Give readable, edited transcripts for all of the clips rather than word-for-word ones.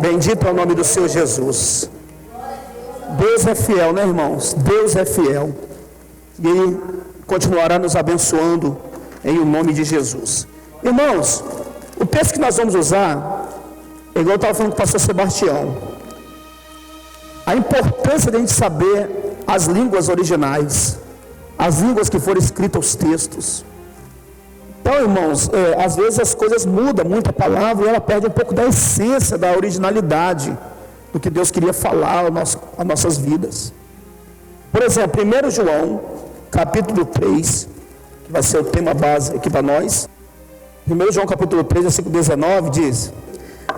Bendito é o nome do Senhor Jesus. Deus é fiel, né, irmãos? Deus é fiel. E Ele continuará nos abençoando em o nome de Jesus. Irmãos, o texto que nós vamos usar, igual eu estava falando com o pastor Sebastião, a importância de a gente saber as línguas originais, as línguas que foram escritas os textos. Então, irmãos, às vezes as coisas mudam muito a palavra e ela perde um pouco da essência, da originalidade do que Deus queria falar às nossas vidas. Por exemplo, 1 João, capítulo 3, que vai ser o tema base aqui para nós. 1 João, capítulo 3, versículo 19, diz: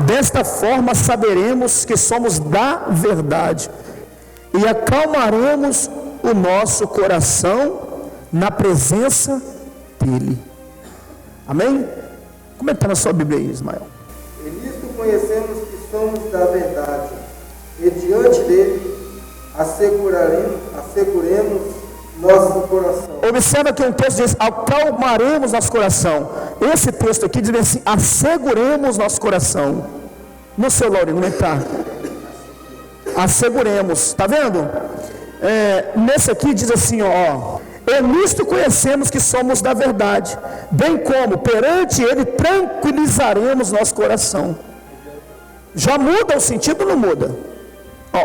desta forma saberemos que somos da verdade e acalmaremos o nosso coração na presença dEle. Amém? Como é que está na sua Bíblia aí, Ismael? E nisto conhecemos que somos da verdade, e diante dele asseguremos nosso coração. Observa que um texto diz: acalmaremos nosso coração. Esse texto aqui diz assim: asseguremos nosso coração. No seu Laurino, não está? Asseguremos, está vendo? Nesse aqui diz assim, ó: e nisto conhecemos que somos da verdade, bem como perante Ele tranquilizaremos nosso coração. Já muda o sentido ou não muda?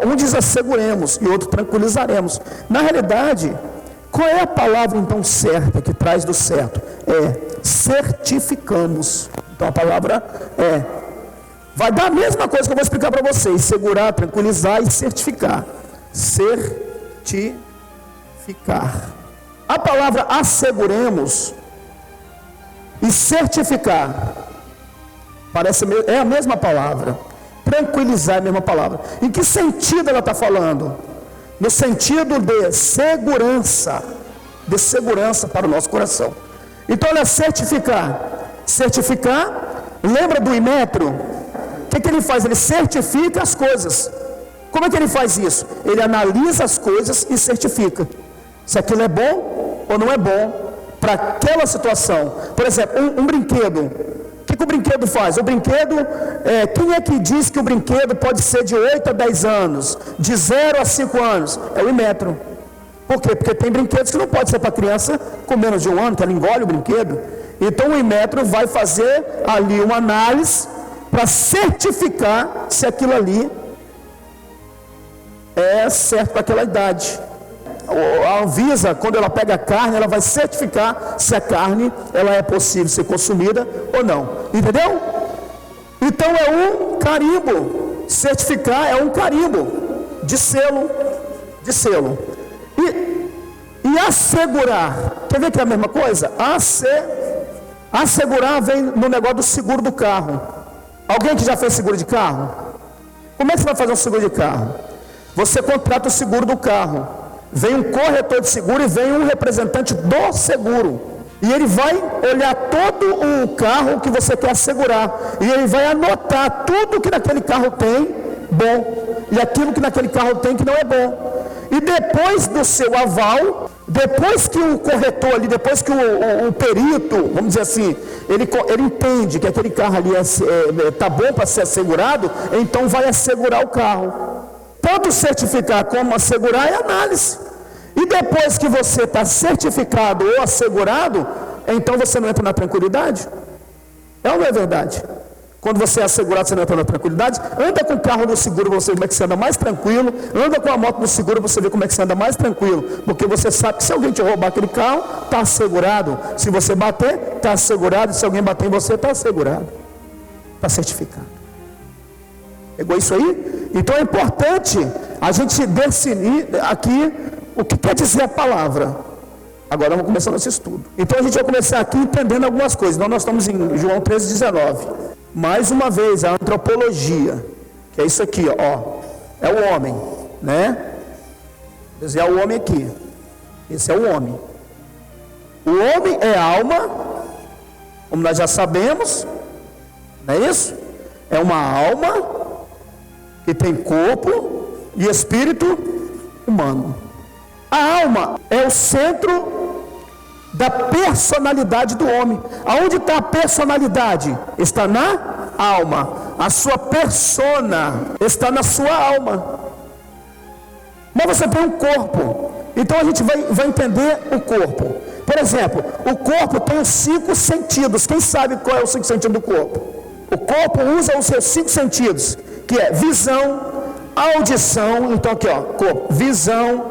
Um diz asseguremos e o outro tranquilizaremos. Na realidade, qual é a palavra então certa, que traz do certo? Certificamos. Então a palavra vai dar a mesma coisa que eu vou explicar para vocês: segurar, tranquilizar e certificar. Certificar. A palavra asseguremos e certificar é a mesma palavra. Tranquilizar é a mesma palavra. Em que sentido ela está falando? No sentido de segurança para o nosso coração. Então, olha, certificar, lembra do Inmetro? O que ele faz? Ele certifica as coisas. Como é que ele faz isso? Ele analisa as coisas e certifica se aquilo é bom ou não é bom para aquela situação. Por exemplo, um brinquedo. O que o brinquedo faz? O brinquedo, quem é que diz que o brinquedo pode ser de 8 a 10 anos, de 0 a 5 anos? É o Inmetro. Por quê? Porque tem brinquedos que não pode ser para criança com menos de 1 ano, que ela engole o brinquedo. Então o Inmetro vai fazer ali uma análise para certificar se aquilo ali é certo para aquela idade. A Anvisa, quando ela pega a carne, ela vai certificar se a carne ela é possível ser consumida ou não. Entendeu? Então é um carimbo. Certificar é um carimbo de selo. E assegurar, quer ver que é a mesma coisa? Assegurar vem no negócio do seguro do carro. Alguém que já fez seguro de carro? Como é que você vai fazer um seguro de carro? Você contrata o seguro do carro. Vem um corretor de seguro e vem um representante do seguro. E ele vai olhar todo o carro que você quer assegurar. E ele vai anotar tudo que naquele carro tem bom. E aquilo que naquele carro tem que não é bom. E depois do seu aval, depois que o corretor ali, depois que o perito, vamos dizer assim, ele entende que aquele carro ali está bom para ser assegurado, então vai assegurar o carro. Tanto certificar como assegurar é análise. E depois que você está certificado ou assegurado, então você não entra na tranquilidade? É ou não é verdade? Quando você é assegurado, você não entra na tranquilidade. Anda com o carro no seguro, você vê como é que você anda mais tranquilo. Anda com a moto no seguro, você vê como é que você anda mais tranquilo. Porque você sabe que se alguém te roubar aquele carro, está assegurado. Se você bater, está assegurado. Se alguém bater em você, está assegurado. Está certificado. Pegou isso aí? Então é importante a gente definir aqui o que quer dizer a palavra. Agora vamos começar nosso estudo. Então a gente vai começar aqui entendendo algumas coisas. Então nós estamos em João 13:19. Mais uma vez, a antropologia, que é isso aqui, ó. É o homem, né? É o homem aqui. Esse é o homem. O homem é alma, como nós já sabemos, não é isso? É uma alma que tem corpo e espírito humano. A alma é o centro da personalidade do homem. Aonde está a personalidade? Está na alma. a sua persona está na sua alma. Mas você tem um corpo. Então a gente vai entender o corpo. Por exemplo, o corpo tem os 5 sentidos. Quem sabe qual é o 5 sentido do corpo? O corpo usa os seus 5 sentidos, que é visão, audição. Então aqui ó, corpo, visão,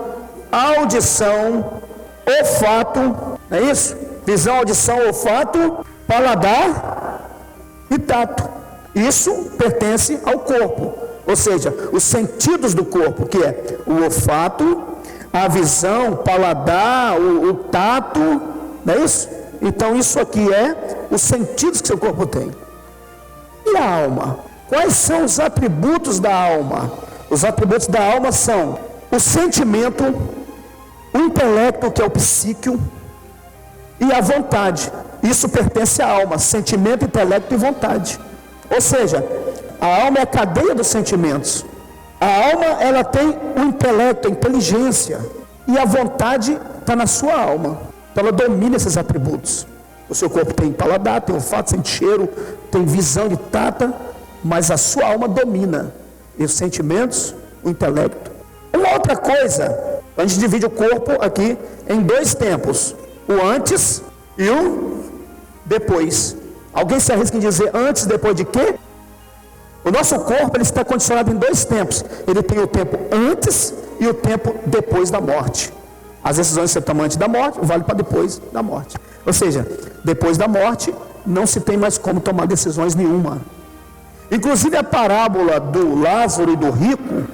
audição, olfato, não é isso? Visão, audição, olfato, paladar e tato. Isso pertence ao corpo, ou seja, os sentidos do corpo, que é o olfato, a visão, o paladar, o tato, não é isso? Então isso aqui é os sentidos que seu corpo tem. E a alma? Quais são os atributos da alma? Os atributos da alma são o sentimento, o intelecto, que é o psíquio, e a vontade. Isso pertence à alma, sentimento, intelecto e vontade. Ou seja, a alma é a cadeia dos sentimentos. A alma, ela tem o intelecto, a inteligência, e a vontade está na sua alma. Então ela domina esses atributos. O seu corpo tem paladar, tem olfato, tem cheiro, tem visão de tato, mas a sua alma domina os sentimentos, o intelecto. Uma outra coisa, a gente divide o corpo aqui em 2 tempos: o antes e o depois. Alguém se arrisca em dizer antes e depois de quê? O nosso corpo, ele está condicionado em 2 tempos. Ele tem o tempo antes e o tempo depois da morte. As decisões que você toma antes da morte vale para depois da morte. Ou seja, depois da morte não se tem mais como tomar decisões nenhuma. Inclusive a parábola do Lázaro e do rico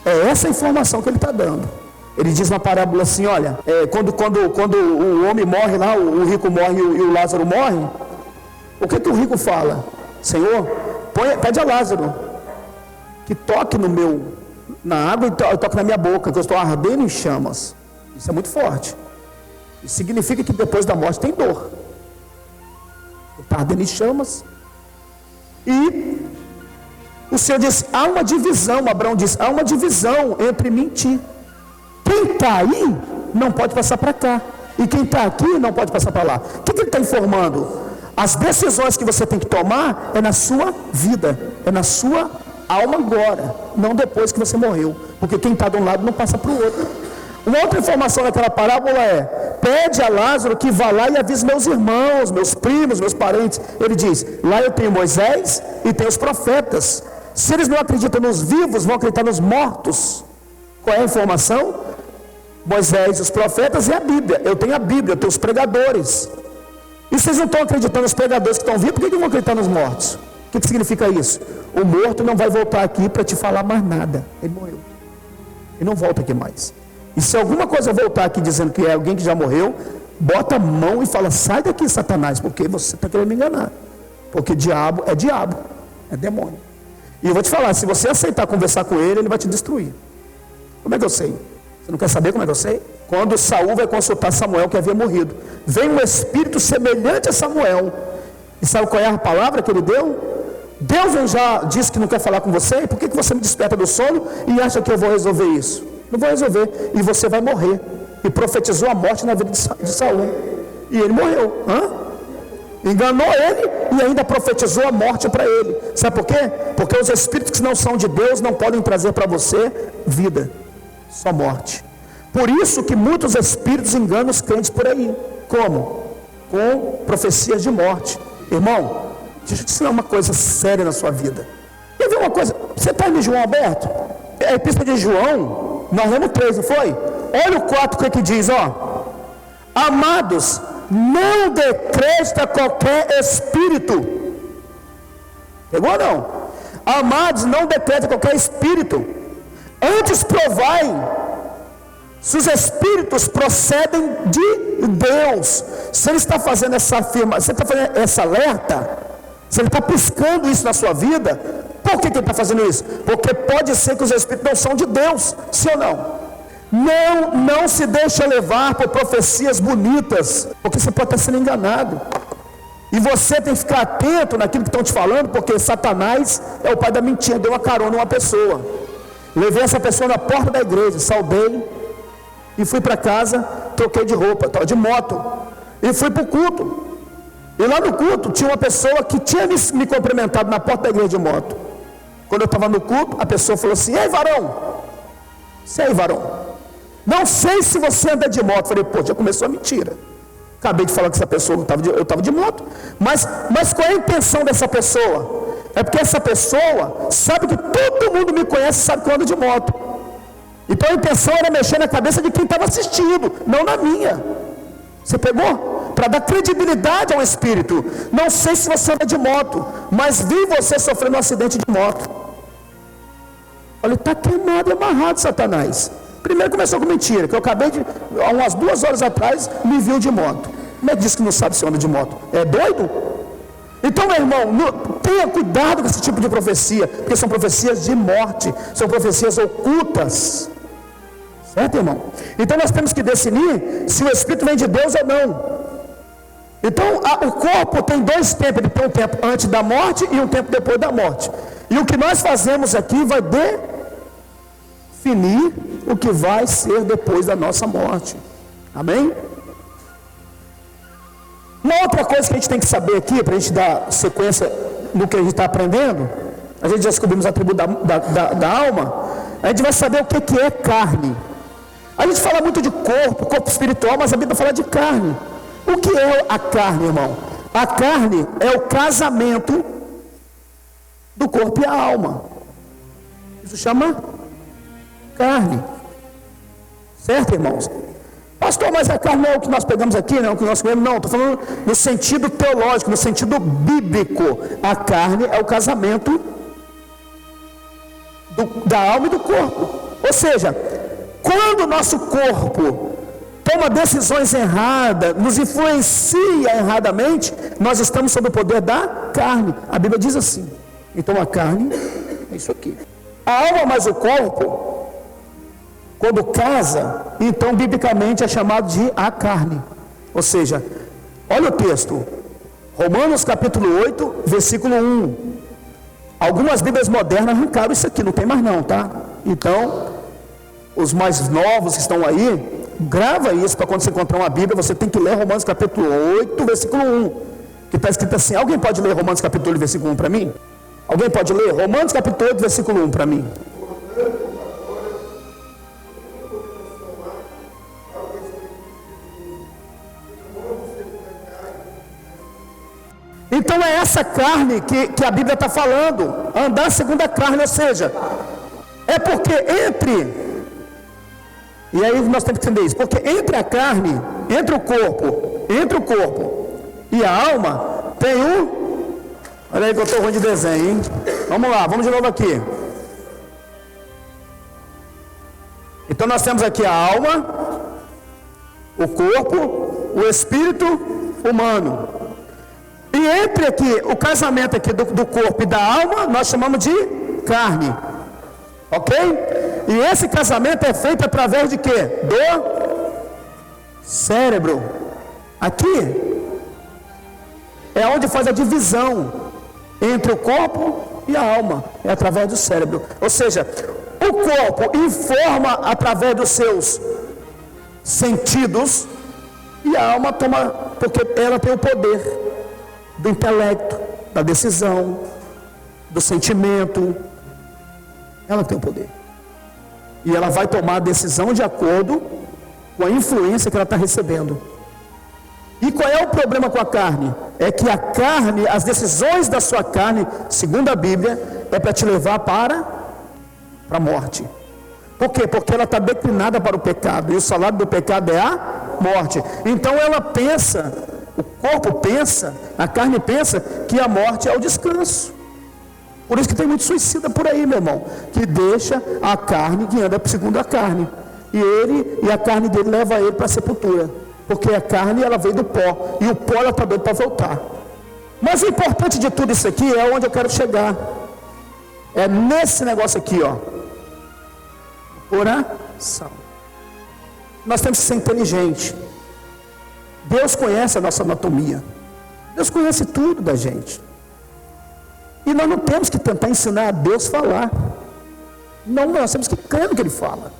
é essa informação que ele está dando. Ele diz na parábola assim: olha, quando o homem morre lá, o rico morre e o Lázaro morre, o que o rico fala? Senhor, pede a Lázaro que toque na água e toque na minha boca, que eu estou ardendo em chamas. Isso é muito forte. Isso significa que depois da morte tem dor. Está ardendo em chamas. E o Senhor diz: há uma divisão. Abraão diz: há uma divisão entre mim e ti. Quem está aí não pode passar para cá, e quem está aqui não pode passar para lá. O que ele está informando? As decisões que você tem que tomar é na sua vida, é na sua alma agora, não depois que você morreu, porque quem está de um lado não passa para o outro. Uma outra informação daquela parábola é: pede a Lázaro que vá lá e avise meus irmãos, meus primos, meus parentes. Ele diz: lá eu tenho Moisés e tenho os profetas. Se eles não acreditam nos vivos, vão acreditar nos mortos. Qual é a informação? Moisés, os profetas e a Bíblia. Eu tenho a Bíblia, eu tenho os pregadores. E vocês não estão acreditando nos pregadores que estão vivos, por que vão acreditar nos mortos? O que significa isso? O morto não vai voltar aqui para te falar mais nada. Ele morreu. Ele não volta aqui mais. E se alguma coisa voltar aqui dizendo que é alguém que já morreu, bota a mão e fala: sai daqui, Satanás, porque você está querendo me enganar. Porque diabo, é demônio. E eu vou te falar, se você aceitar conversar com ele, ele vai te destruir. Como é que eu sei? Você não quer saber como é que eu sei? Quando Saul vai consultar Samuel, que havia morrido, vem um espírito semelhante a Samuel. E sabe qual é a palavra que ele deu? Deus já disse que não quer falar com você, por que você me desperta do sono e acha que eu vou resolver isso? Não vou resolver, e você vai morrer. E profetizou a morte na vida de Saul, e ele morreu. Enganou ele e ainda profetizou a morte para ele. Sabe por quê? Porque os espíritos que não são de Deus não podem trazer para você vida, só morte. Por isso que muitos espíritos enganam os crentes por aí. Como? Com profecias de morte. Irmão, deixa eu te ensinar uma coisa séria na sua vida. Quer ver uma coisa? Você está em João aberto? A epístola de João, nós lemos 3, não foi? Olha o 4, o que diz, ó. Amados, não decresta qualquer espírito. Pegou ou não? Amados, não decreta qualquer espírito. Antes provai se os espíritos procedem de Deus. Se ele está fazendo essa afirmação, se ele está fazendo essa alerta, se ele está piscando isso na sua vida, por que ele está fazendo isso? Porque pode ser que os espíritos não são de Deus, sim ou não? Não se deixa levar por profecias bonitas, porque você pode estar sendo enganado. E você tem que ficar atento naquilo que estão te falando, porque Satanás é o pai da mentira. Deu uma carona a uma pessoa, levei essa pessoa na porta da igreja, saudei e fui para casa, troquei de roupa, de moto, e fui para o culto. E lá no culto tinha uma pessoa que tinha me cumprimentado na porta da igreja de moto. Quando eu estava no culto, a pessoa falou assim: ei, varão, não sei se você anda de moto. Eu falei: pô, já começou a mentira. Acabei de falar que essa pessoa, eu estava de moto. Mas qual é a intenção dessa pessoa? É porque essa pessoa sabe que todo mundo me conhece, sabe que eu ando de moto. Então a intenção era mexer na cabeça de quem estava assistindo, não na minha. Você pegou? Para dar credibilidade ao espírito. Não sei se você anda de moto, mas vi você sofrendo um acidente de moto. Olha, está queimado e amarrado, Satanás. Primeiro começou com mentira, que eu acabei de, há umas 2 horas atrás, me viu de moto. Como é que diz que não sabe se anda de moto? É doido? Então, meu irmão, tenha cuidado com esse tipo de profecia, porque são profecias de morte, são profecias ocultas. Certo, irmão? Então nós temos que definir se o Espírito vem de Deus ou não. Então o corpo tem 2 tempos, ele tem um tempo antes da morte e um tempo depois da morte. E o que nós fazemos aqui vai definir o que vai ser depois da nossa morte. Amém? Uma outra coisa que a gente tem que saber aqui, para a gente dar sequência no que a gente está aprendendo, a gente já descobrimos a tribo da alma, a gente vai saber o que é carne. A gente fala muito de corpo espiritual, mas a Bíblia fala de carne. O que é a carne, irmão? A carne é o casamento do corpo e a alma. Isso chama carne. Certo, irmãos? Pastor, mas a carne não é o que nós pegamos aqui, não é o que nós comemos? Não, estou falando no sentido teológico, no sentido bíblico. A carne é o casamento da alma e do corpo. Ou seja, quando o nosso corpo toma decisões erradas, nos influencia erradamente, nós estamos sob o poder da carne. A Bíblia diz assim. Então a carne é isso aqui. A alma mais o corpo, quando casa, então biblicamente é chamado de a carne. Ou seja, olha o texto, Romanos capítulo 8, versículo 1. Algumas Bíblias modernas arrancaram isso aqui, não tem mais não, tá? Então, os mais novos que estão aí, grava isso para quando você encontrar uma Bíblia, você tem que ler Romanos capítulo 8, versículo 1, que está escrito assim. Alguém pode ler Romanos capítulo 8, versículo 1 para mim? Alguém pode ler Romanos capítulo 8, versículo 1 para mim? Então é essa carne que a Bíblia está falando, andar segundo a carne, ou seja, é porque e aí nós temos que entender isso, porque entre a carne, entre o corpo e a alma, tem olha aí que eu estou ruim de desenho, hein? Vamos lá, vamos de novo aqui. Então nós temos aqui a alma, o corpo, o espírito humano. E entre aqui, o casamento aqui do corpo e da alma, nós chamamos de carne. Ok? E esse casamento é feito através de quê? Do cérebro. Aqui é onde faz a divisão entre o corpo e a alma. É através do cérebro. Ou seja, o corpo informa através dos seus sentidos e a alma toma, porque ela tem o poder do intelecto, da decisão, do sentimento. Ela tem o poder. E ela vai tomar a decisão de acordo com a influência que ela está recebendo. E qual é o problema com a carne? É que a carne, as decisões da sua carne, segundo a Bíblia, é para te levar para a morte. Por quê? Porque ela está declinada para o pecado. E o salário do pecado é a morte. Então ela pensa, o corpo pensa, a carne pensa que a morte é o descanso. Por isso que tem muito suicida por aí, meu irmão, que deixa a carne, que anda segundo a carne, e a carne dele leva ele para a sepultura, porque a carne ela veio do pó, e o pó ela está doido para voltar. Mas o importante de tudo isso aqui é onde eu quero chegar, é nesse negócio aqui, ó, oração. Nós temos que ser inteligentes. Deus conhece a nossa anatomia, Deus conhece tudo da gente. E nós não temos que tentar ensinar a Deus a falar. Não, nós temos que crer no que Ele fala.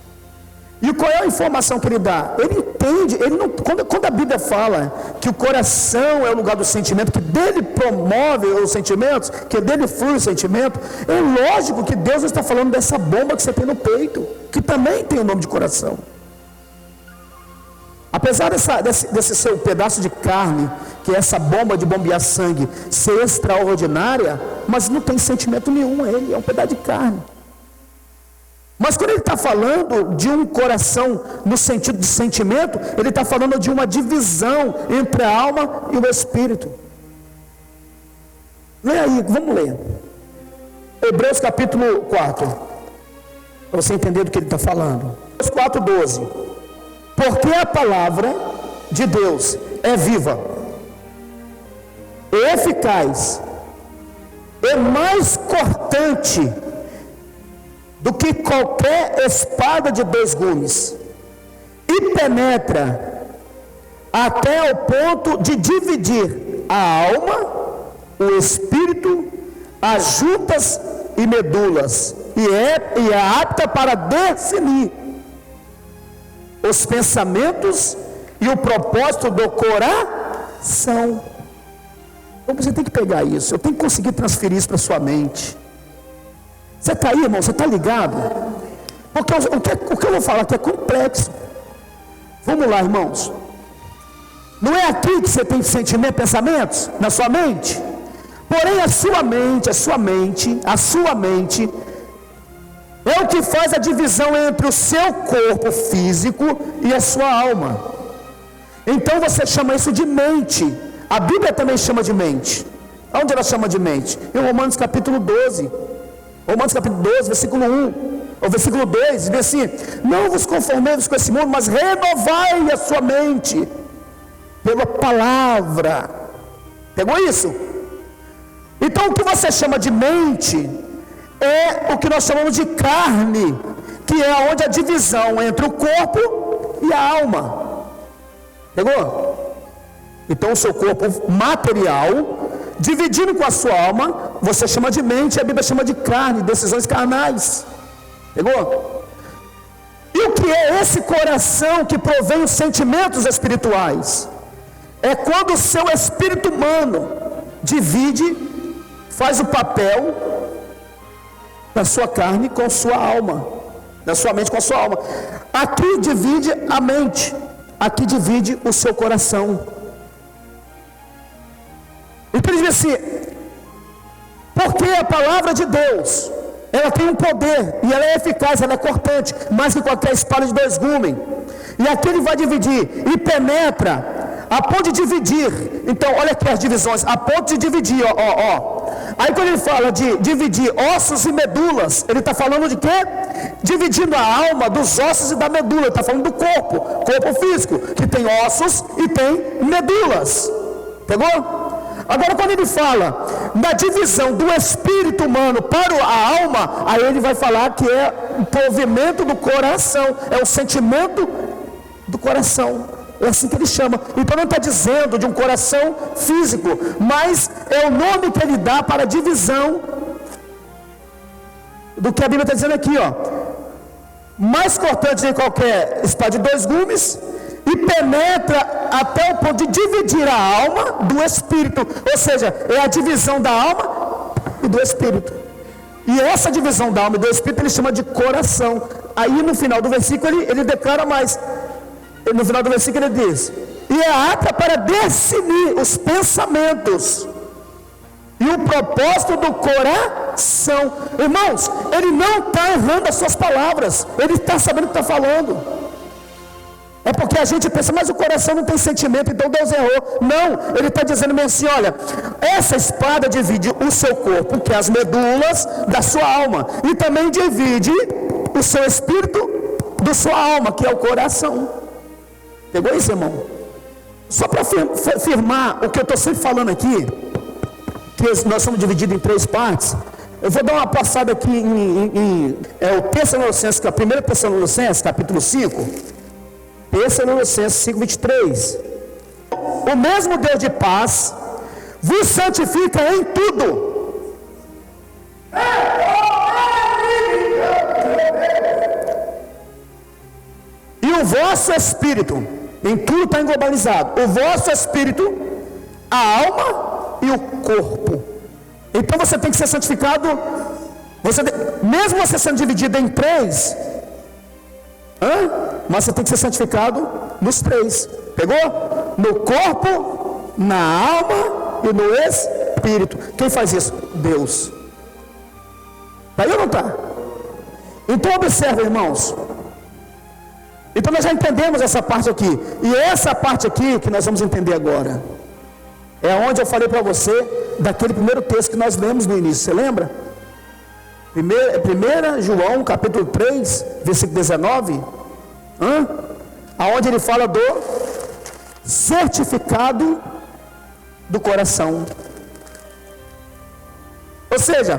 E qual é a informação que ele dá? Ele entende, ele não, quando a Bíblia fala que o coração é o lugar do sentimento, que dele promove os sentimentos, que dele flui o sentimento, é lógico que Deus está falando dessa bomba que você tem no peito, que também tem o nome de coração. Apesar desse seu pedaço de carne, que é essa bomba de bombear sangue, ser extraordinária, mas não tem sentimento nenhum, ele é um pedaço de carne. Mas quando ele está falando de um coração no sentido de sentimento, ele está falando de uma divisão entre a alma e o espírito. Lê aí, vamos ler. Hebreus capítulo 4, para você entender do que ele está falando. Hebreus 4:12. Porque a palavra de Deus é viva, e eficaz, e mais cortante do que qualquer espada de 2 gumes, e penetra até o ponto de dividir a alma, o espírito, as juntas e medulas, e é apta para definir os pensamentos e o propósito do coração. Então você tem que pegar isso, eu tenho que conseguir transferir isso para a sua mente. Você está aí, irmão? Você está ligado? Porque o que eu vou falar aqui é complexo. Vamos lá, irmãos. Não é aqui que você tem sentimento, pensamentos na sua mente? Porém a sua mente é o que faz a divisão entre o seu corpo físico e a sua alma. Então você chama isso de mente. A Bíblia também chama de mente. Onde ela chama de mente? Em Romanos capítulo 12. Romanos capítulo 12, versículo 1, ou versículo 2, diz assim: não vos conformeis com esse mundo, mas renovai a sua mente pela palavra. Pegou isso? Então o que você chama de mente é o que nós chamamos de carne, que é onde a divisão entre o corpo e a alma. Pegou? Então o seu corpo material dividindo com a sua alma, você chama de mente, a Bíblia chama de carne, decisões carnais. Pegou? E o que é esse coração que provém os sentimentos espirituais? É quando o seu espírito humano divide, faz o papel da sua carne com sua alma, da sua mente com a sua alma. Aqui divide a mente, aqui divide o seu coração. Então ele diz assim: porque a palavra de Deus, ela tem um poder, e ela é eficaz, ela é cortante, mais que qualquer espada de 2 gumes, e aqui ele vai dividir, e penetra, a ponto de dividir. Então olha aqui as divisões, a ponto de dividir, Aí quando ele fala de dividir ossos e medulas, ele está falando de quê? Dividindo a alma dos ossos e da medula. Ele está falando do corpo físico, que tem ossos e tem medulas. Pegou? Agora quando ele fala da divisão do espírito humano para a alma, aí ele vai falar que é o provimento do coração, é o sentimento do coração. É assim que ele chama. Então não está dizendo de um coração físico, mas é o nome que ele dá para a divisão do que a Bíblia está dizendo aqui, mais cortante de qualquer espada de 2 gumes, e penetra até o ponto de dividir a alma do espírito, ou seja, é a divisão da alma e do espírito. E essa divisão da alma e do espírito ele chama de coração. Aí no final do versículo ele declara mais. No final do versículo ele diz: e é apta para definir os pensamentos e o propósito do coração. Irmãos, ele não está errando as suas palavras, ele está sabendo o que está falando. É porque a gente pensa, mas o coração não tem sentimento, então Deus errou. Não, ele está dizendo mesmo assim: olha, essa espada divide o seu corpo, que é as medulas da sua alma, e também divide o seu espírito da sua alma, que é o coração. Pegou isso, irmão? Só para firmar o que eu estou sempre falando aqui, que nós somos divididos em 3 partes, eu vou dar uma passada aqui em o Tessalonicenses, 1 Tessalonicenses, capítulo 5. Tessalonicenses 5:23. O mesmo Deus de paz vos santifica em tudo. vosso espírito, em tudo está englobalizado, o vosso espírito, a alma e o corpo. Então você tem que ser santificado, mesmo você sendo dividido em três, mas você tem que ser santificado nos três. Pegou? No corpo, na alma e no espírito. Quem faz isso? Deus. Está aí ou não está? Então observa, irmãos. Então nós já entendemos essa parte aqui. E essa parte aqui que nós vamos entender agora é onde eu falei para você daquele primeiro texto que nós lemos no início. Você lembra? 1 João capítulo 3, versículo 19, aonde ele fala do certificado do coração. Ou seja,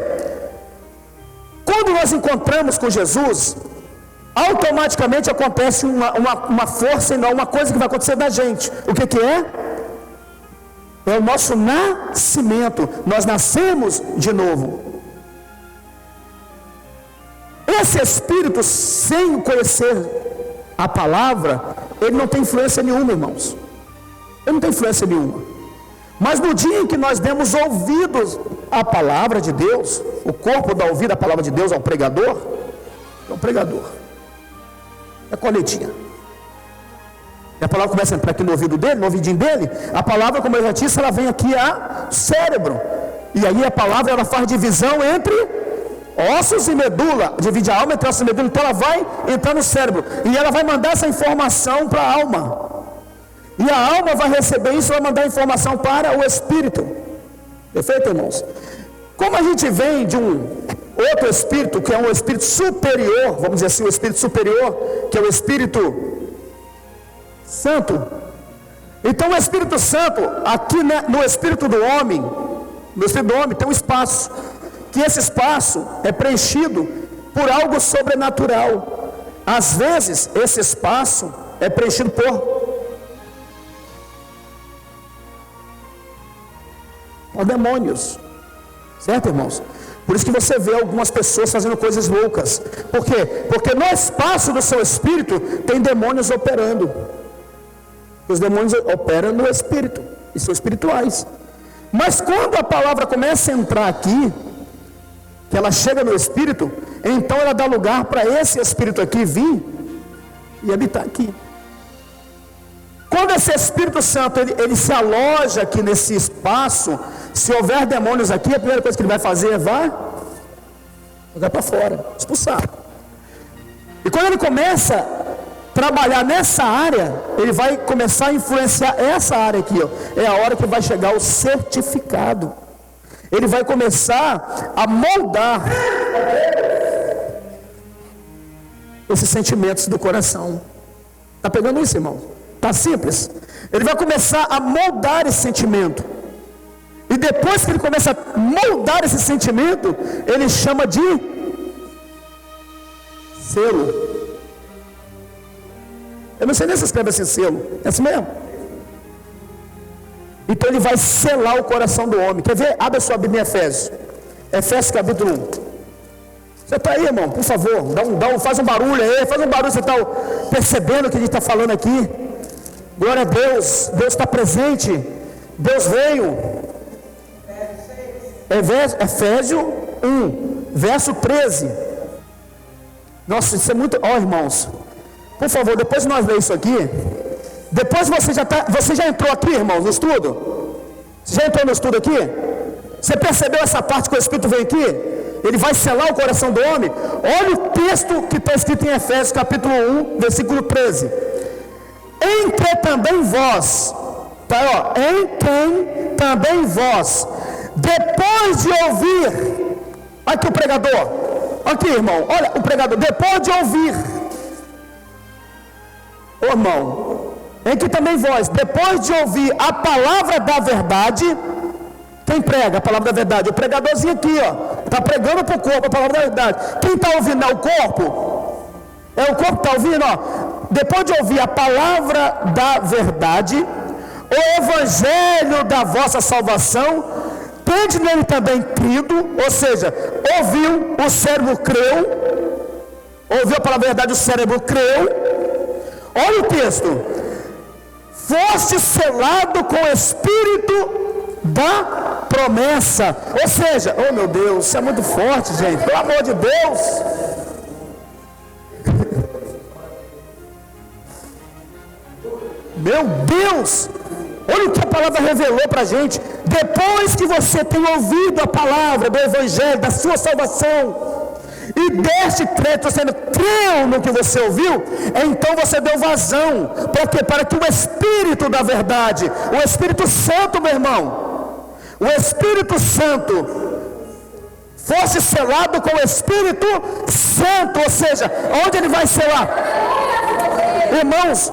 quando nós encontramos com Jesus, automaticamente acontece uma força, e não uma coisa que vai acontecer da gente. O que é? É o nosso nascimento. Nós nascemos de novo. Esse Espírito, sem conhecer a palavra, ele não tem influência nenhuma, irmãos. Ele não tem influência nenhuma. Mas no dia em que nós demos ouvidos à palavra de Deus, o corpo dá ouvido à palavra de Deus ao pregador, é o pregador, é a coletinha. E a palavra começa a entrar aqui no ouvido dele, no ouvidinho dele. A palavra, como eu já disse, ela vem aqui ao cérebro. E aí a palavra, ela faz divisão entre ossos e medula, divide a alma entre ossos e medula. Então ela vai entrar no cérebro e ela vai mandar essa informação para a alma, e a alma vai receber isso, vai mandar a informação para o espírito. Perfeito, irmãos? Como a gente vem de um outro espírito, que é um espírito superior, vamos dizer assim, o espírito superior, que é o Espírito Santo. Então o Espírito Santo, aqui, né, no espírito do homem, tem um espaço, que esse espaço é preenchido por algo sobrenatural. Às vezes esse espaço é preenchido por demônios, certo, irmãos? Por isso que você vê algumas pessoas fazendo coisas loucas. Por quê? Porque no espaço do seu espírito tem demônios operando. Os demônios operam no espírito e são espirituais. Mas quando a palavra começa a entrar aqui, que ela chega no espírito, então ela dá lugar para esse espírito aqui vir e habitar aqui. Quando esse Espírito Santo ele se aloja aqui nesse espaço, se houver demônios aqui, a primeira coisa que ele vai fazer é jogar para fora, expulsar. E quando ele começa a trabalhar nessa área, ele vai começar a influenciar essa área aqui, ó. É a hora que vai chegar o certificado. Ele vai começar a moldar esses sentimentos do coração. Está pegando isso, irmão? Está simples? Ele vai começar a moldar esse sentimento. E depois que ele começa a moldar esse sentimento, ele chama de selo. Eu não sei nem se escreve assim, selo. É assim mesmo? Então ele vai selar o coração do homem. Quer ver? Abre a sua Bíblia em Efésios. Efésios capítulo 1. Você está aí, irmão? Por favor, faz um barulho aí. Faz um barulho, você está percebendo o que a gente está falando aqui? Glória a Deus. Deus está presente. Deus veio. Efésios 1, verso 13. Nossa, isso é muito... irmãos, por favor, depois nós ler isso aqui. Depois você já entrou aqui, irmãos, no estudo? Você já entrou no estudo aqui? Você percebeu essa parte que o Espírito vem aqui? Ele vai selar o coração do homem. Olha o texto que está escrito em Efésios capítulo 1, versículo 13. Em que também vós, tá, em quem também vós, depois de ouvir, aqui o pregador, aqui, irmão, olha o pregador, depois de ouvir, irmão, em que também vós, depois de ouvir a palavra da verdade, quem prega a palavra da verdade? O pregadorzinho aqui, ó, está pregando para o corpo a palavra da verdade. Quem está ouvindo é o corpo? É o corpo que está ouvindo, ó. Depois de ouvir a palavra da verdade, o evangelho da vossa salvação, tende nele também crido, ou seja, ouviu, o cérebro creu, ouviu a palavra da verdade, o cérebro creu, Olha o texto: foste selado com o Espírito da promessa. Ou seja, oh meu Deus, isso é muito forte, gente, pelo amor de Deus. Meu Deus, olha o que a palavra revelou para a gente. Depois que você tem ouvido a palavra do Evangelho, da sua salvação, e deste crédito, você creu no que você ouviu, então você deu vazão. Para quê? Para que o Espírito da verdade, o Espírito Santo, meu irmão, o Espírito Santo fosse selado com o Espírito Santo. Ou seja, onde ele vai selar? Irmãos,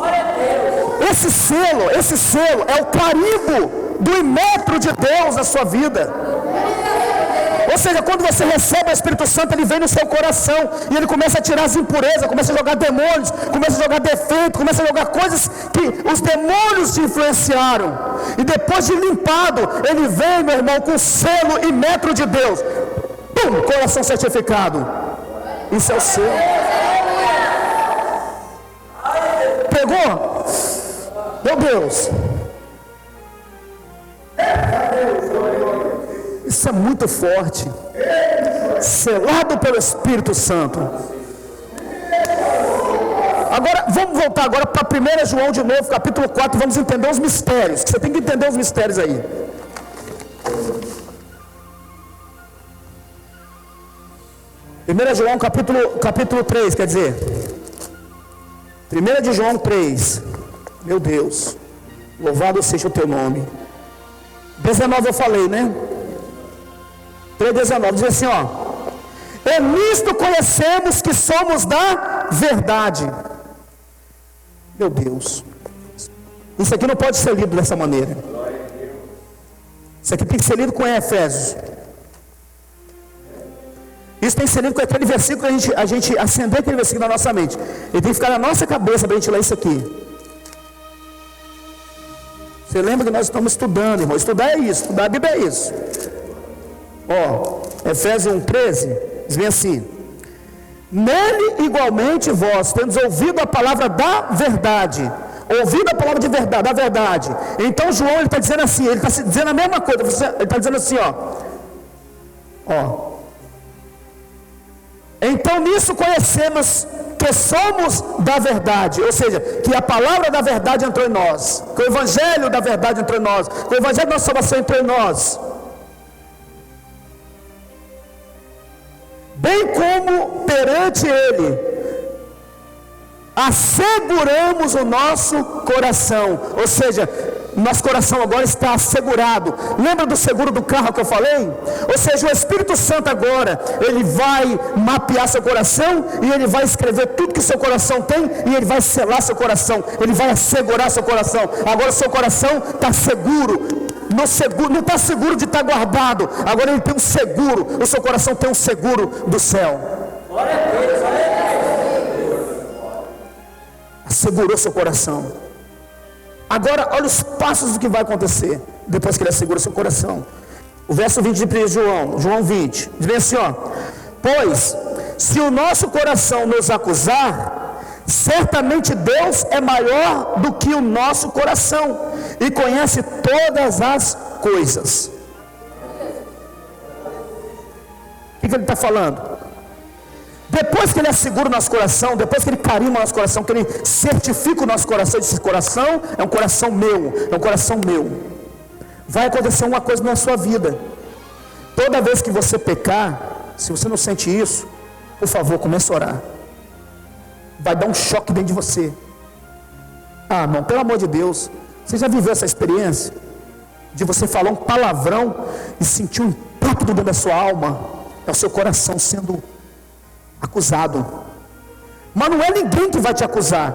esse selo é o carimbo do imetro de Deus na sua vida. Ou seja, quando você recebe o Espírito Santo, ele vem no seu coração e ele começa a tirar as impurezas, começa a jogar demônios, começa a jogar defeito, começa a jogar coisas que os demônios te influenciaram. E depois de limpado, ele vem, meu irmão, com o selo e metro de Deus. Pum, coração certificado. Isso é o selo. Pegou? Meu Deus. Isso é muito forte. Selado pelo Espírito Santo. Agora, vamos voltar agora para 1 João de novo, capítulo 4. Vamos entender os mistérios. Você tem que entender os mistérios aí. 1 João capítulo 3, quer dizer. 1 de João 3. Meu Deus. Louvado seja o teu nome. 19 eu falei, né? 3:19 diz assim, ó: e nisto conhecemos que somos da verdade. Meu Deus, isso aqui não pode ser lido dessa maneira. Isso aqui tem que ser lido com Efésios. Isso tem que ser lido com aquele versículo, a gente acender aquele versículo na nossa mente. Ele tem que ficar na nossa cabeça para a gente ler isso aqui. Você lembra que nós estamos estudando, irmão? Estudar é isso, estudar a Bíblia é isso. Ó, Efésios 1:13 diz bem assim: nele igualmente vós, tendes ouvido a palavra da verdade, ouvido a palavra de verdade, da verdade. Então João, ele está dizendo assim, ele está dizendo a mesma coisa, ele está dizendo assim, ó. Então nisso conhecemos que somos da verdade, ou seja, que a palavra da verdade entrou em nós, que o Evangelho da verdade entrou em nós, que o Evangelho da nossa salvação entrou em nós. Bem como perante Ele asseguramos o nosso coração, ou seja, nosso coração agora está assegurado. Lembra do seguro do carro que eu falei? Ou seja, o Espírito Santo agora, ele vai mapear seu coração e ele vai escrever tudo que seu coração tem e ele vai selar seu coração, ele vai assegurar seu coração. Agora o seu coração está seguro. Não está seguro de estar guardado, agora ele tem um seguro, o seu coração tem um seguro do céu. Glória a Deus, assegurou seu coração. Agora olha os passos do que vai acontecer depois que ele assegura seu coração. O verso 20 de João 20 diz bem assim, ó: pois se o nosso coração nos acusar, certamente Deus é maior do que o nosso coração e conhece todas as coisas. O que ele está falando? Depois que ele assegura o nosso coração, depois que ele carimba o nosso coração, que ele certifica o nosso coração, esse coração é um coração meu, é um coração meu, vai acontecer uma coisa na sua vida. Toda vez que você pecar, se você não sente isso, por favor, comece a orar. Vai dar um choque dentro de você. Ah, irmão, pelo amor de Deus, você já viveu essa experiência de você falar um palavrão e sentir um impacto dentro da sua alma? É o seu coração sendo acusado. Mas não é ninguém que vai te acusar,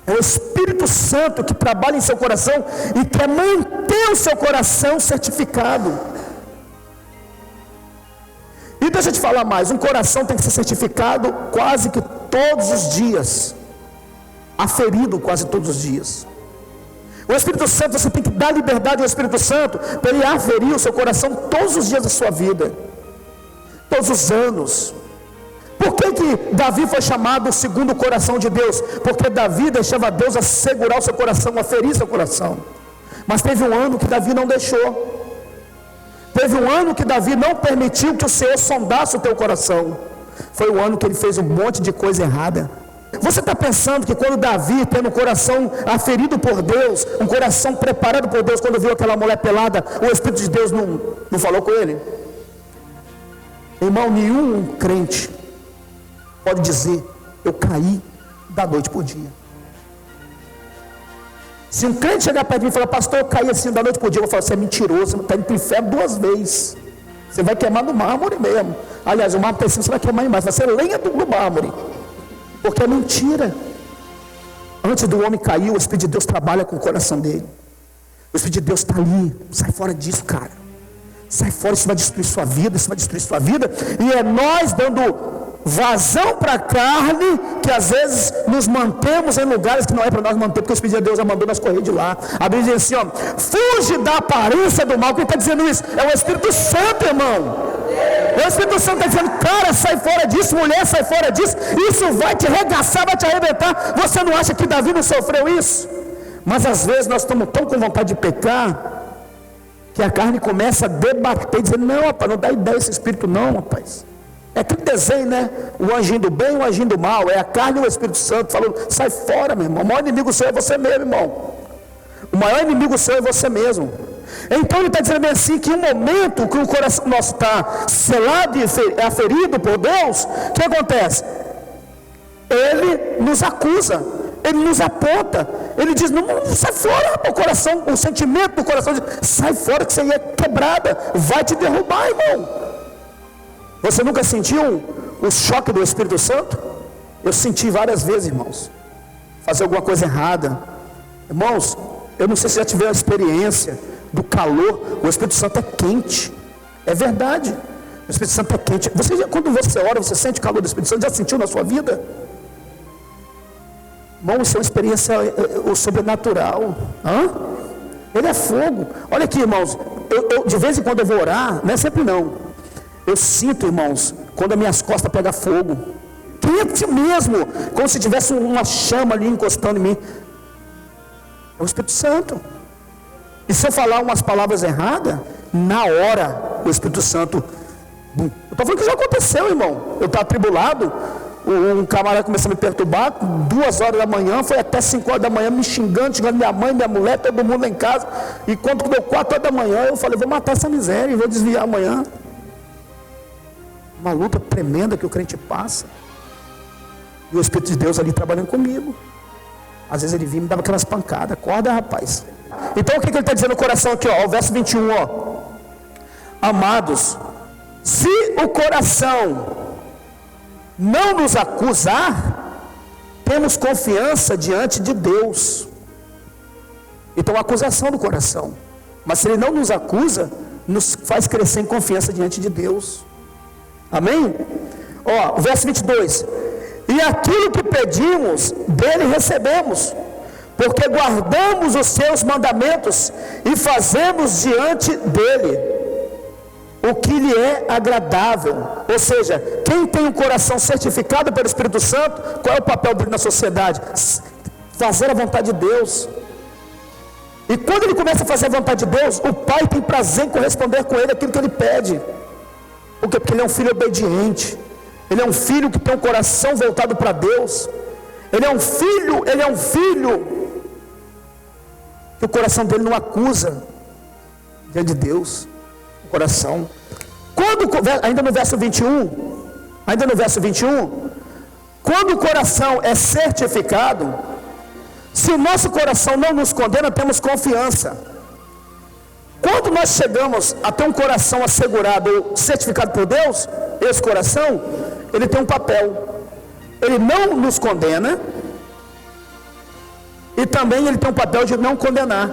é o Espírito Santo que trabalha em seu coração e quer manter o seu coração certificado. E deixa eu te falar mais, um coração tem que ser certificado quase que todos os dias, aferido quase todos os dias. O Espírito Santo, você tem que dar liberdade ao Espírito Santo para ele aferir o seu coração todos os dias da sua vida, todos os anos. Por que Davi foi chamado segundo o coração de Deus? Porque Davi deixava Deus assegurar o seu coração, aferir seu coração. Mas teve um ano que Davi não deixou. Teve um ano que Davi não permitiu que o Senhor sondasse o teu coração. Foi o ano que ele fez um monte de coisa errada. Você está pensando que quando Davi, tendo um coração aferido por Deus, um coração preparado por Deus, quando viu aquela mulher pelada, o Espírito de Deus não falou com ele? Irmão, nenhum crente pode dizer: eu caí da noite para o dia. Se um crente chegar perto de mim e falar: pastor, eu caí assim da noite para o dia, eu vou falar: você é mentiroso, você está indo para o inferno 2 vezes. Você vai queimar no mármore mesmo. Aliás, o mármore você vai queimar embaixo, vai ser lenha do mármore. Porque é mentira. Antes do homem cair, o Espírito de Deus trabalha com o coração dele. O Espírito de Deus está ali. Sai fora disso, cara. Sai fora, isso vai destruir sua vida, isso vai destruir sua vida. E é nós dando vazão para a carne, que às vezes nos mantemos em lugares que não é para nós manter, porque o Espírito de Deus já mandou nós correr de lá. A Bíblia diz assim, ó: fuge da aparência do mal. Quem está dizendo isso? É o Espírito Santo, irmão. O Espírito Santo está dizendo: cara, sai fora disso, mulher, sai fora disso, isso vai te arregaçar, vai te arrebentar. Você não acha que Davi não sofreu isso? Mas às vezes nós estamos tão com vontade de pecar, que a carne começa a debater, dizendo: não, rapaz, não dá ideia esse espírito não, rapaz. É aquele desenho, né? O anjinho do bem e o anjinho do mal. É a carne e o Espírito Santo falando: sai fora, meu irmão. O maior inimigo seu é você mesmo, irmão. O maior inimigo seu é você mesmo. Então ele está dizendo bem assim, que um momento que o coração nosso está selado e aferido por Deus, o que acontece? Ele nos acusa, ele nos aponta, ele diz: não, sai fora, rapaz. O coração, o sentimento do coração diz: sai fora, que você é quebrada, vai te derrubar, irmão. Você nunca sentiu o choque do Espírito Santo? Eu senti várias vezes, irmãos. Fazer alguma coisa errada, irmãos, eu não sei se já tiveram a experiência do calor. O Espírito Santo é quente, é verdade. O Espírito Santo é quente. Quando você ora, você sente o calor do Espírito Santo? Já sentiu na sua vida? Irmão, isso é uma experiência sobrenatural. Ele é fogo. Olha aqui, irmãos, eu de vez em quando eu vou orar, não é sempre não. Eu sinto, irmãos, quando as minhas costas pegam fogo, quente mesmo, como se tivesse uma chama ali encostando em mim. É o Espírito Santo. E se eu falar umas palavras erradas, na hora o Espírito Santo, eu estou falando que já aconteceu, irmão. Eu estava atribulado, um camarada começou a me perturbar, 2 horas da manhã, foi até 5 horas da manhã, me xingando minha mãe, minha mulher, todo mundo lá em casa. E quando deu 4 horas da manhã, eu falei: vou matar essa miséria e vou desviar amanhã. Uma luta tremenda que o crente passa. E o Espírito de Deus ali trabalhando comigo. Às vezes ele vinha e me dava aquelas pancadas: acorda, rapaz. Então o que ele está dizendo no coração aqui, ó, o verso 21, ó: amados, se o coração não nos acusar, temos confiança diante de Deus. Então a acusação do coração. Mas se ele não nos acusa, nos faz crescer em confiança diante de Deus. Amém? Ó, o verso 22: e aquilo que pedimos, dele recebemos, porque guardamos os seus mandamentos e fazemos diante dele o que lhe é agradável. Ou seja, quem tem um coração certificado pelo Espírito Santo, qual é o papel dele na sociedade? Fazer a vontade de Deus. E quando ele começa a fazer a vontade de Deus, o Pai tem prazer em corresponder com ele aquilo que ele pede. Por quê? Porque ele é um filho obediente. Ele é um filho que tem um coração voltado para Deus. Ele é um filho que o coração dele não acusa diante de Deus. O coração. Ainda no verso 21, quando o coração é certificado, se o nosso coração não nos condena, temos confiança. Quando nós chegamos a ter um coração assegurado, certificado por Deus, esse coração, ele tem um papel. Ele não nos condena, e também ele tem um papel de não condenar.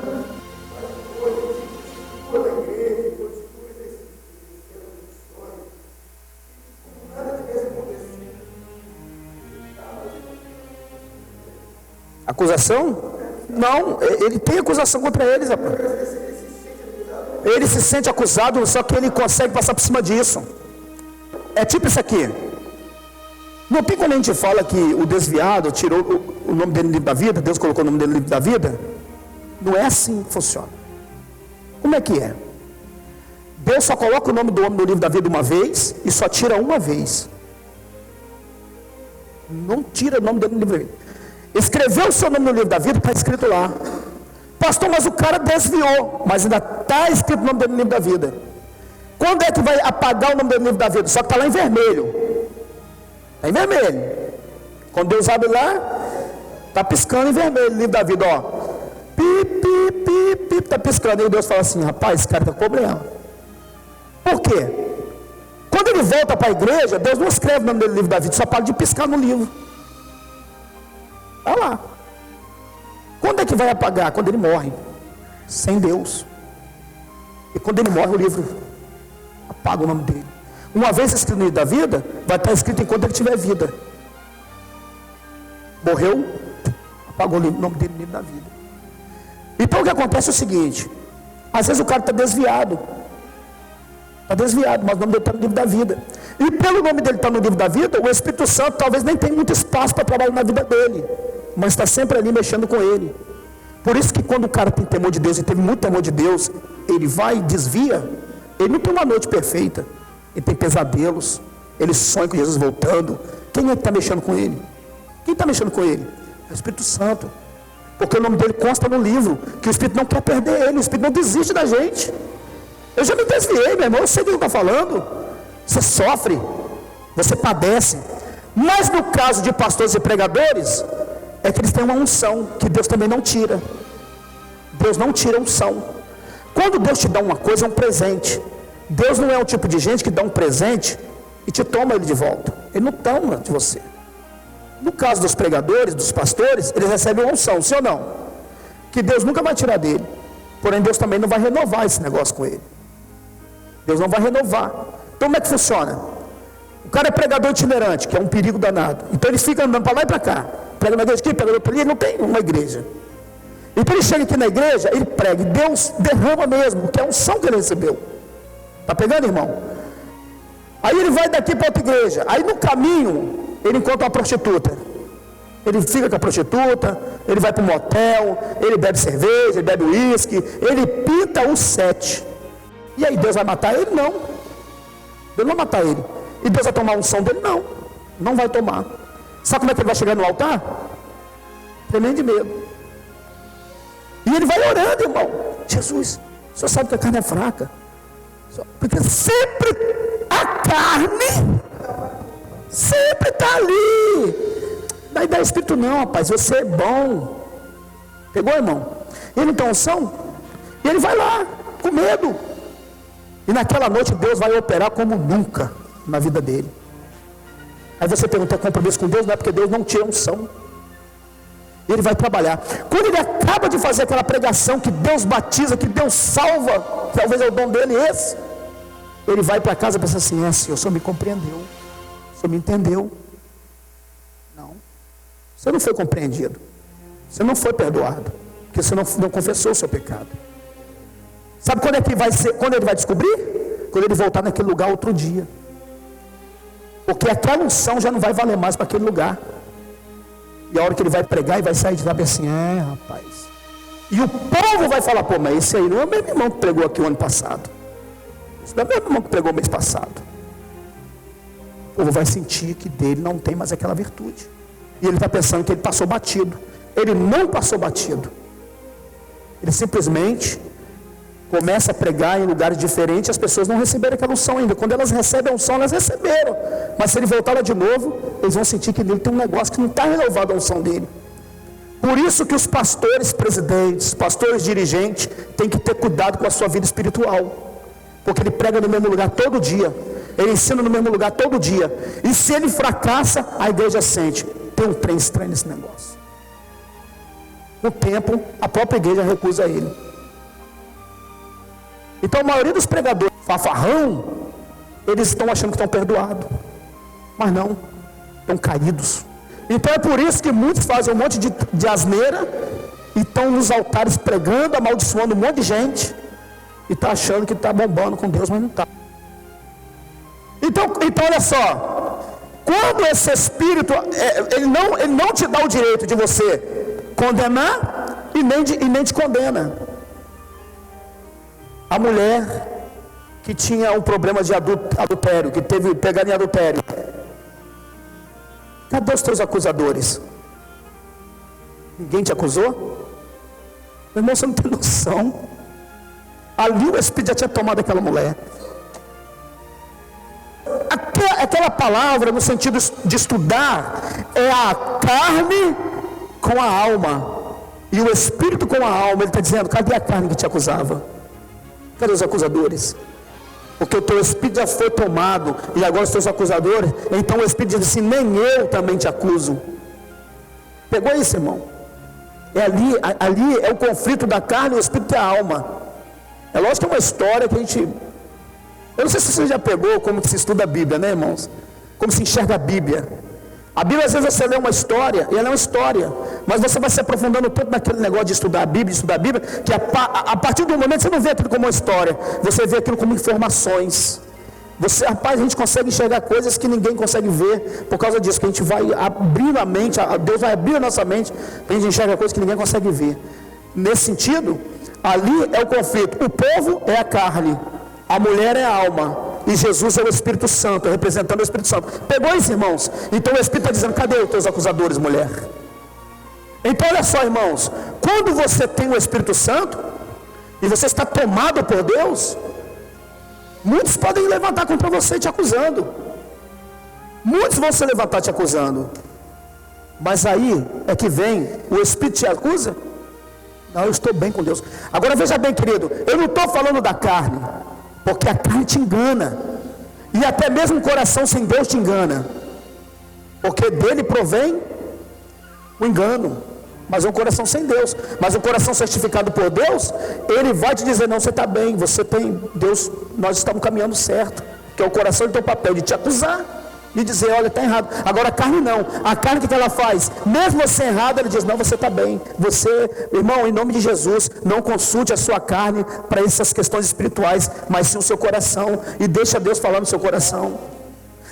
Acusação? Não, ele tem acusação contra eles, rapaz. Ele se sente acusado, só que ele consegue passar por cima disso. É tipo isso aqui. Não tem quando a gente fala que o desviado tirou o nome dele no livro da vida, Deus colocou o nome dele no livro da vida? Não é assim que funciona. Como é que é? Deus só coloca o nome do homem no livro da vida uma vez e só tira uma vez. Não tira o nome dele no livro da vida. Escreveu o seu nome no livro da vida, está escrito lá. Pastor, mas o cara desviou, mas ainda está escrito o nome dele no livro da vida. Quando é que vai apagar o nome dele no livro da vida? Só que está lá em vermelho. Está em vermelho. Quando Deus abre lá, está piscando em vermelho o livro da vida, ó. Pi, pi, pi, pi, está piscando. E Deus fala assim, rapaz, esse cara está com problema. Por quê? Quando ele volta para a igreja, Deus não escreve o nome dele no livro da vida, só para de piscar no livro. Olha lá. Quando é que vai apagar? Quando ele morre. Sem Deus. E quando ele morre, o livro apaga o nome dele. Uma vez escrito no livro da vida, vai estar escrito enquanto ele tiver vida. Morreu, apagou o nome dele no livro da vida. Então o que acontece é o seguinte: às vezes o cara está desviado. Está desviado, mas o nome dele está no livro da vida. E pelo nome dele estar no livro da vida, o Espírito Santo talvez nem tenha muito espaço para trabalhar na vida dele, mas está sempre ali mexendo com ele. Por isso que quando o cara tem temor de Deus e teve muito temor de Deus, ele vai e desvia. Ele não tem uma noite perfeita, ele tem pesadelos, ele sonha com Jesus voltando. Quem é que está mexendo com ele? Quem está mexendo com ele? É o Espírito Santo. Porque o nome dele consta no livro, que o Espírito não quer perder ele, o Espírito não desiste da gente. Eu já me desviei, meu irmão, eu sei do que eu estou falando. Você sofre, você padece. Mas no caso de pastores e pregadores, é que eles têm uma unção, que Deus também não tira. Deus não tira a unção. Quando Deus te dá uma coisa, é um presente. Deus não é o tipo de gente que dá um presente e te toma ele de volta. Ele não toma de você. No caso dos pregadores, dos pastores, eles recebem uma unção, sim ou não? Que Deus nunca vai tirar dele. Porém, Deus também não vai renovar esse negócio com ele. Deus não vai renovar. Então como é que funciona? O cara é pregador itinerante, que é um perigo danado. Então ele fica andando para lá e para cá. Prega na igreja aqui, prega ali, ele não tem uma igreja. Então ele chega aqui na igreja, ele prega, e Deus derrama mesmo, porque é a unção que ele recebeu. Está pegando, irmão? Aí ele vai daqui para outra igreja. Aí no caminho, ele encontra uma prostituta. Ele fica com a prostituta, ele vai para o motel, ele bebe cerveja, ele bebe uísque, ele pinta o 7. E aí Deus vai matar ele? Não. Deus não vai matar ele. E Deus vai tomar a unção dele? Não. Não vai tomar. Sabe como é que ele vai chegar no altar? Tremendo de medo. E ele vai orando, irmão. Jesus, o senhor sabe que a carne é fraca. Porque sempre a carne sempre está ali. Daí dá Espírito não, rapaz. Você é bom. Pegou, irmão? Ele não tem unção? E ele vai lá, com medo. E naquela noite Deus vai operar como nunca na vida dele. Aí você pergunta, é compromisso com Deus? Não é, porque Deus não tira unção. Ele vai trabalhar. Quando ele acaba de fazer aquela pregação que Deus batiza, que Deus salva, talvez é o dom dele esse, ele vai para casa e pensa assim, Senhor, o Senhor me compreendeu, o Senhor me entendeu. Não, você não foi compreendido, você não foi perdoado, porque você não confessou o seu pecado. Sabe quando é que vai ser, quando ele vai descobrir? Quando ele voltar naquele lugar outro dia. Porque aquela unção já não vai valer mais para aquele lugar. E a hora que ele vai pregar e vai sair de lá assim, rapaz. E o povo vai falar, pô, mas esse aí não é o mesmo irmão que pregou aqui o ano passado. Esse não é o mesmo irmão que pregou o mês passado. O povo vai sentir que dele não tem mais aquela virtude. E ele está pensando que ele passou batido. Ele não passou batido. Ele simplesmente começa a pregar em lugares diferentes, as pessoas não receberam aquela unção ainda. Quando elas recebem a unção, elas receberam. Mas se ele voltar lá de novo, eles vão sentir que nele tem um negócio que não está renovado a unção dele. Por isso que os pastores presidentes, pastores dirigentes, têm que ter cuidado com a sua vida espiritual. Porque ele prega no mesmo lugar todo dia. Ele ensina no mesmo lugar todo dia. E se ele fracassa, a igreja sente. Tem um trem estranho nesse negócio. Com o tempo, a própria igreja recusa ele. Então a maioria dos pregadores fafarrão, eles estão achando que estão perdoados, mas não, estão caídos. Então é por isso que muitos fazem um monte de asneira e estão nos altares pregando, amaldiçoando um monte de gente e está achando que está bombando com Deus, mas não está. Então olha só, quando esse espírito, ele não te dá o direito de você condenar e nem te condena. A mulher que tinha um problema de adultério, que teve pegado em adultério, cadê os teus acusadores? Ninguém te acusou? Meu irmão, você não tem noção. Ali o Espírito já tinha tomado aquela mulher. Aquela palavra, no sentido de estudar, é a carne com a alma. E o Espírito com a alma. Ele está dizendo, cadê a carne que te acusava? Cadê os acusadores? Porque o teu Espírito já foi tomado, e agora os teus acusadores. Então o Espírito diz assim, nem eu também te acuso. Pegou isso, irmão? Ali é o conflito da carne, o Espírito e a alma. É lógico que é uma história que a gente... Eu não sei se você já pegou como que se estuda a Bíblia, né, irmãos? Como se enxerga a Bíblia. A Bíblia, às vezes, você lê uma história, e ela é uma história, mas você vai se aprofundando tanto naquele negócio de estudar a Bíblia, que a partir do momento você não vê aquilo como uma história, você vê aquilo como informações. Rapaz, a gente consegue enxergar coisas que ninguém consegue ver, por causa disso, que a gente vai abrir a mente, Deus vai abrir a nossa mente, para a gente enxergar coisas que ninguém consegue ver. Nesse sentido, ali é o conflito, o povo é a carne, a mulher é a alma, e Jesus é o Espírito Santo, representando o Espírito Santo. Pegou isso, irmãos? Então o Espírito está dizendo, cadê os teus acusadores, mulher? Então olha só, irmãos, quando você tem o Espírito Santo, e você está tomado por Deus, muitos podem levantar contra você te acusando. Muitos vão se levantar te acusando. Mas aí é que vem, o Espírito te acusa? Não, eu estou bem com Deus. Agora veja bem, querido, eu não estou falando da carne, porque a carne te engana, e até mesmo o coração sem Deus te engana, porque dele provém o engano. Mas é um coração sem Deus, mas o coração certificado por Deus, ele vai te dizer, não, você está bem, você tem Deus, nós estamos caminhando certo, que é o coração, ele tem o papel de te acusar, de dizer, olha, está errado. Agora a carne não, a carne, o que ela faz? Mesmo você errado, ela diz, não, você está bem, você, irmão, em nome de Jesus, não consulte a sua carne para essas questões espirituais, mas sim o seu coração, e deixa Deus falar no seu coração.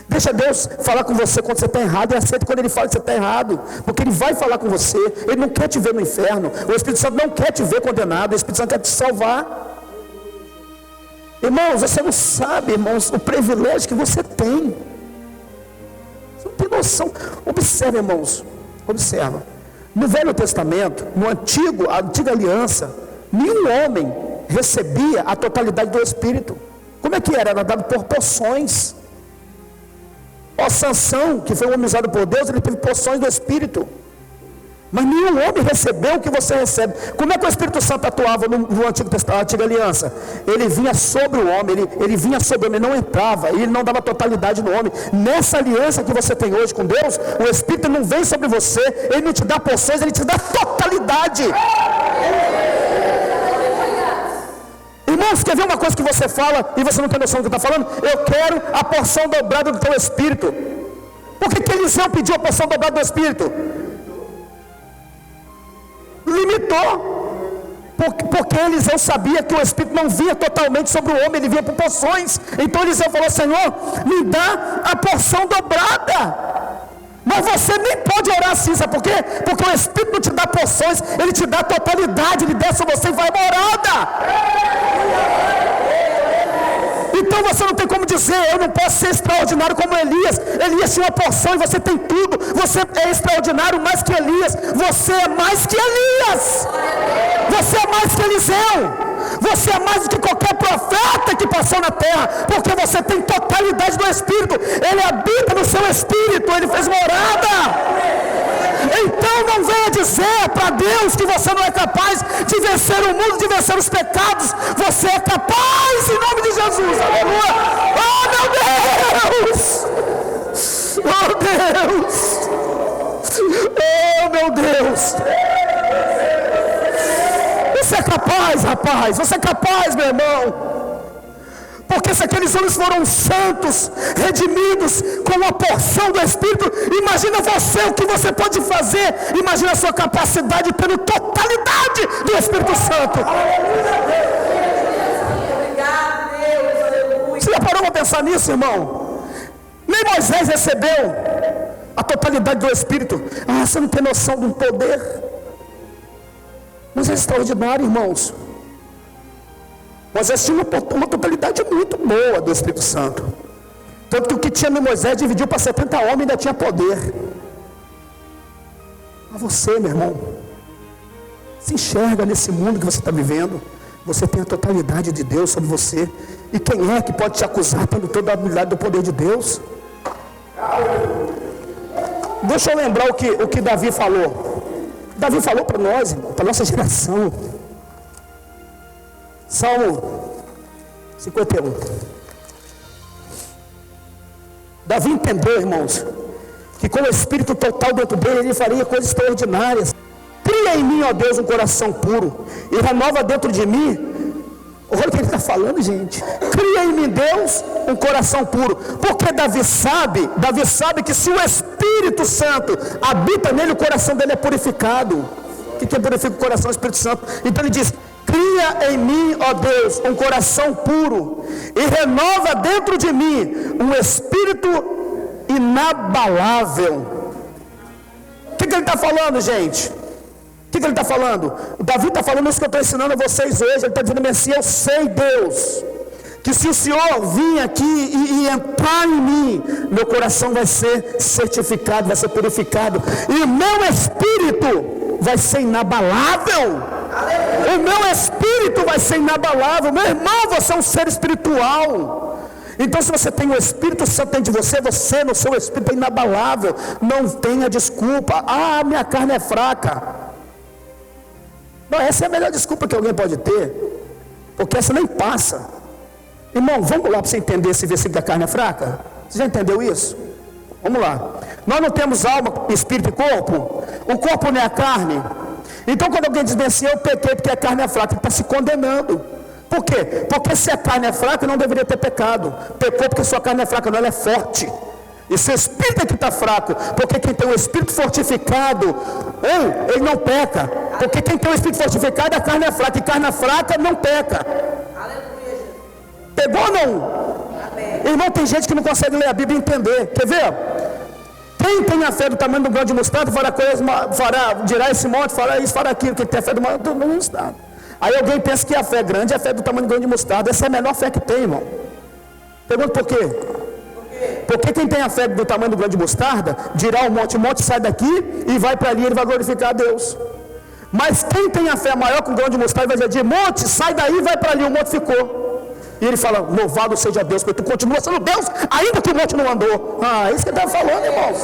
Deixa Deus falar com você quando você está errado, e aceita quando Ele fala que você está errado, porque Ele vai falar com você. Ele não quer te ver no inferno, o Espírito Santo não quer te ver condenado, o Espírito Santo quer te salvar. Irmãos, você não sabe, irmãos, o privilégio que você tem. Você não tem noção. Observa, irmãos, observa. No Velho Testamento, a antiga aliança, nenhum homem recebia a totalidade do Espírito. Como é que era? Era dado por porções. Sansão, que foi um homem usado por Deus, ele teve porções do Espírito, mas nenhum homem recebeu o que você recebe. Como é que o Espírito Santo atuava no Antigo Testamento, na Antiga Aliança? Ele vinha sobre o homem, ele vinha sobre o homem, não entrava, e ele não dava totalidade no homem. Nessa aliança que você tem hoje com Deus, o Espírito não vem sobre você, ele não te dá porções, ele te dá totalidade. Irmãos, quer ver uma coisa que você fala e você não tem noção do que está falando? Eu quero a porção dobrada do teu Espírito. Por que Eliseu pediu a porção dobrada do Espírito? Limitou. Porque Eliseu sabia que o Espírito não vinha totalmente sobre o homem, ele vinha por porções. Então Eliseu falou, Senhor, me dá a porção dobrada. Mas você nem pode orar assim, sabe por quê? Porque o Espírito não te dá porções, ele te dá totalidade, ele desce você e vai morada. Então você não tem como dizer, eu não posso ser extraordinário como Elias. Elias tinha uma porção e você tem tudo. Você é extraordinário mais que Elias. Você é mais que Elias. Você é mais que Eliseu. Você é mais do que qualquer profeta que passou na terra, porque você tem totalidade do Espírito. Ele habita no seu Espírito, ele fez morada. Então não venha dizer para Deus que você não é capaz de vencer o mundo, de vencer os pecados. Você é capaz em nome de Jesus. Aleluia. Oh meu Deus. Oh Deus. Oh meu Deus. Você é capaz, rapaz. Você é capaz, meu irmão. Porque se aqueles homens foram santos, redimidos, com uma porção do Espírito, imagina você o que você pode fazer. Imagina a sua capacidade tendo totalidade do Espírito Santo. Você já parou para pensar nisso, irmão? Nem Moisés recebeu totalidade do Espírito. Ah, você não tem noção do poder. Mas é extraordinário, irmãos. Moisés tinha uma totalidade muito boa do Espírito Santo. Tanto que o que tinha no Moisés dividiu para 70 homens e ainda tinha poder. Mas você, meu irmão, se enxerga nesse mundo que você está vivendo. Você tem a totalidade de Deus sobre você. E quem é que pode te acusar tendo toda a habilidade do poder de Deus? Deixa eu lembrar o que Davi falou. Davi falou para nós, para a nossa geração. Salmo 51. Davi entendeu, irmãos, que com o Espírito total dentro dele, ele faria coisas extraordinárias. Cria em mim, ó Deus, um coração puro e renova dentro de mim. Olha o que ele está falando, gente. Cria em mim, Deus, um coração puro. Porque Davi sabe que se o Espírito Santo habita nele, o coração dele é purificado. O que purifica o coração? O Espírito Santo. Então ele diz: cria em mim, ó Deus, um coração puro e renova dentro de mim um espírito inabalável. O que ele está falando, gente? O que ele está falando? O Davi está falando isso que eu estou ensinando a vocês hoje. Ele está dizendo assim: eu sei, Deus, que se o Senhor vir aqui e entrar em mim, meu coração vai ser certificado, vai ser purificado, e o meu espírito vai ser inabalável. O meu espírito vai ser inabalável. Meu irmão, você é um ser espiritual. Então, se você tem o Espírito Santo dentro de você, você no seu espírito é inabalável. Não tenha desculpa. Ah, minha carne é fraca. Não, essa é a melhor desculpa que alguém pode ter, porque essa nem passa. Irmão, vamos lá para você entender esse versículo da carne é fraca. Você já entendeu isso? Vamos lá. Nós não temos alma, espírito e corpo. O corpo não é a carne. Então quando alguém diz bem assim: eu pequei porque a carne é fraca, ele está se condenando. Por quê? Porque se a carne é fraca, não deveria ter pecado. Pecou porque sua carne é fraca, não, ela é forte. E seu espírito é que está fraco. Porque quem tem o espírito fortificado, ele não peca. Porque quem tem o espírito fortificado, a carne é fraca. E carne fraca não peca. Pegou ou não? Irmão, tem gente que não consegue ler a Bíblia e entender. Quer ver? Quem tem a fé do tamanho do grão de mostarda, dirá esse monte, fará isso, fará aquilo. Quem tem a fé do grão de mostarda. Aí alguém pensa que a fé grande é a fé do tamanho do grão de mostarda. Essa é a menor fé que tem, irmão. Pergunta por quê? Porque quem tem a fé do tamanho do grão de mostarda, dirá ao monte: monte, sai daqui, e vai para ali, ele vai glorificar a Deus. Mas quem tem a fé maior que o grão de mostarda, vai dizer: monte, sai daí, vai para ali, o monte ficou. E ele fala: louvado seja Deus, porque tu continua sendo Deus, ainda que o monte não andou. Ah, é isso que ele está falando, irmãos.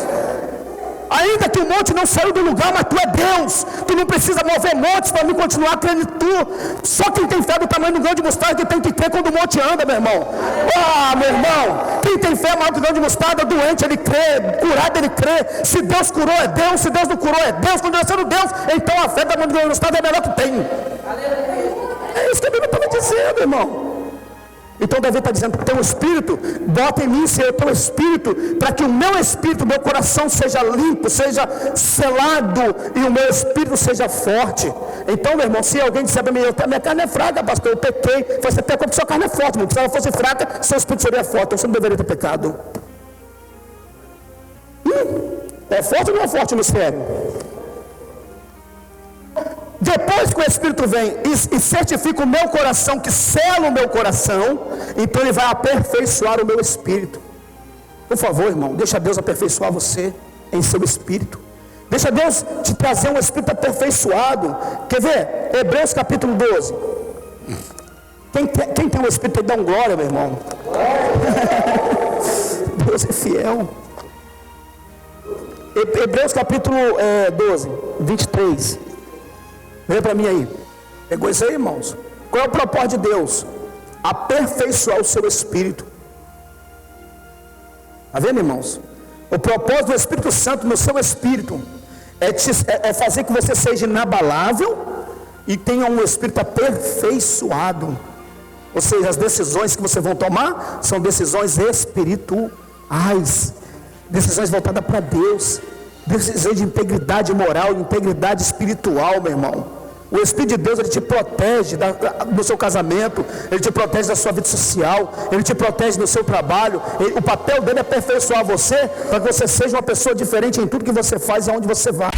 Ainda que o monte não saiu do lugar, mas tu é Deus. Tu não precisa mover montes para me continuar crendo em tu. Só quem tem fé do tamanho do grão de mostarda que tem que crer quando o monte anda, meu irmão. Ah, meu irmão, quem tem fé maior que o grão de mostarda, doente ele crê, curado ele crê. Se Deus curou é Deus, se Deus não curou é Deus. Continua sendo Deus, então a fé do tamanho do grão de mostarda é a melhor que tem. É isso que a Bíblia estava dizendo, irmão. Então Davi está dizendo: teu espírito, bota em mim, Senhor, teu espírito, para que o meu espírito, meu coração seja limpo, seja selado, e o meu espírito seja forte. Então, meu irmão, se alguém disser para mim: minha carne é fraca, pastor, eu pequei, você pecou porque sua carne é forte, porque se ela fosse fraca, seu espírito seria forte, então você não deveria ter pecado. É forte ou não é forte o mistério? Depois que o Espírito vem e certifica o meu coração, que sela o meu coração, então ele vai aperfeiçoar o meu espírito. Por favor, irmão, deixa Deus aperfeiçoar você em seu espírito. Deixa Deus te trazer um espírito aperfeiçoado. Quer ver? Hebreus capítulo 12. Quem tem um espírito aí, dá um glória, meu irmão. Deus é fiel. Hebreus capítulo 12, 23. Vem para mim aí. Pegou isso aí, irmãos? Qual é o propósito de Deus? Aperfeiçoar o seu espírito. Está vendo, irmãos? O propósito do Espírito Santo no seu espírito é fazer que você seja inabalável e tenha um espírito aperfeiçoado. Ou seja, as decisões que você vai tomar são decisões espirituais, decisões voltadas para Deus, decisões de integridade moral, de integridade espiritual, meu irmão. O Espírito de Deus, ele te protege do seu casamento, ele te protege da sua vida social, ele te protege do seu trabalho. O papel dele é aperfeiçoar você, para que você seja uma pessoa diferente em tudo que você faz e aonde você vai.